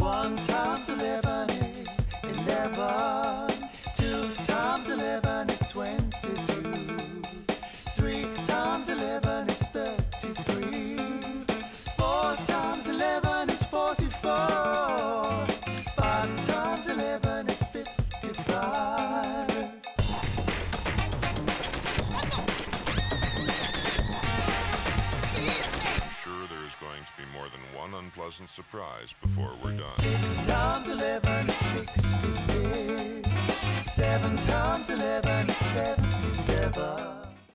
1 times 11 is 11. 2 times 11 is 22. 3 times 11 is 33. 4 times 11 is 44. 5 times 11 is 55. Sure, there's going to be more than one unpleasant surprise before we're done. 6 times 11 is 66. 7 times 11 is 77.